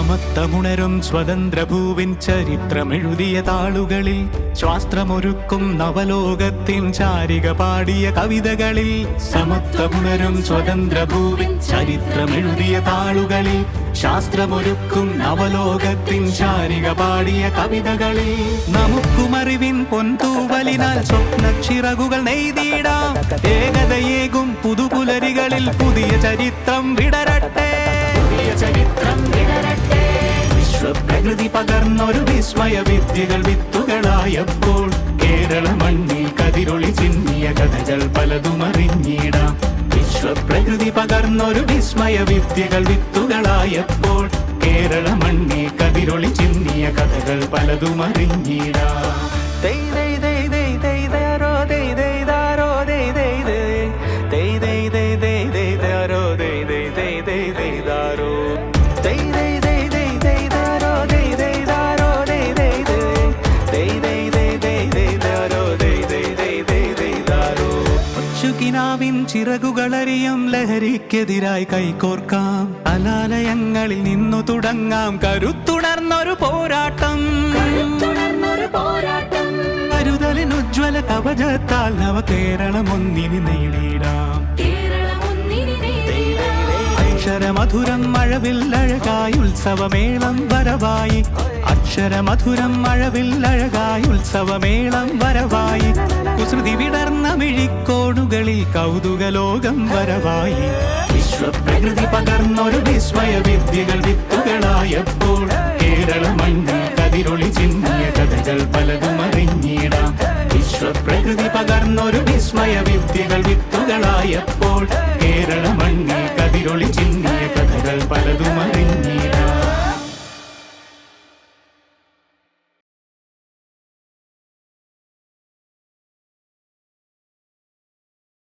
സമത്വമുണരും സ്വതന്ത്ര ഭൂവിൻ ചരിത്രമെഴുതിയ താളുകളിൽ ശാസ്ത്രമൊരുക്കും നവലോകത്തിൻ ചാരിക പാടിയ കവിതകളിൽ സമത്വമുണരും സ്വതന്ത്ര ഭൂവിൻ ചരിത്രമെഴുതിയ താളുകളിൽ ശാസ്ത്രമൊരുക്കും നവലോകത്തിൻ ചാരിക പാടിയ കവിതകളിൽ നമുക്കുമറിവിൻ പൊൻതൂവലിനാൽ സ്വപ്നച്ചിറകുകൾ നെയ്തിടാം ഏകതയേകും പുതുപുലരികളിൽ പുതിയ ചരിത്രം വിടരട്ടെ വിശ്വപ്രകൃതി പകർന്നൊരു വിസ്മയ വിദ്യകൾ വിത്തുകളായപ്പോൾ കേരള മണ്ണിൽ കതിരൊളി ചിന്നിയ കഥകൾ പലതും അറിഞ്ഞിടാം വിശ്വപ്രകൃതി പകർന്നൊരു വിസ്മയ വിദ്യകൾ വിത്തുകളായപ്പോൾ കേരള മണ്ണിൽ കതിരൊളി ചിന്നിയ കഥകൾ പലതും അറിഞ്ഞിടാം ചിറകുകളറിയും ലഹരിക്കെതിരായി കൈകോർക്കാം അലാലയങ്ങളിൽ നിന്നു തുടങ്ങാം കരുത്തുണർന്നൊരു പോരാട്ടം കരുതലിനുജ്വല കവചത്താൽ നവ കേരളം ഒന്നിനി നേടിയിടാം അക്ഷരമധുരം മഴവിൽ അഴകായി ഉത്സവമേളം വരവായി അക്ഷരമധുരം മഴവിൽ അഴകായി ഉത്സവമേളം വരവായി കുസൃതി വിടർന്ന മിഴിക്കോടുകളിൽ കൗതുകലോകം വരവായി വിശ്വപ്രകൃതി പകർന്നൊരു വിസ്മയ വിദ്യകൾ വിത്തുകളായപ്പോൾ കേരള മണ്ണിൽ കതിരൊളി ചിന്നിയ കഥകൾ പലതും അറിഞ്ഞിടാം വിശ്വപ്രകൃതി പകർന്നൊരു വിസ്മയ വിദ്യകൾ വിത്തുകളായപ്പോൾ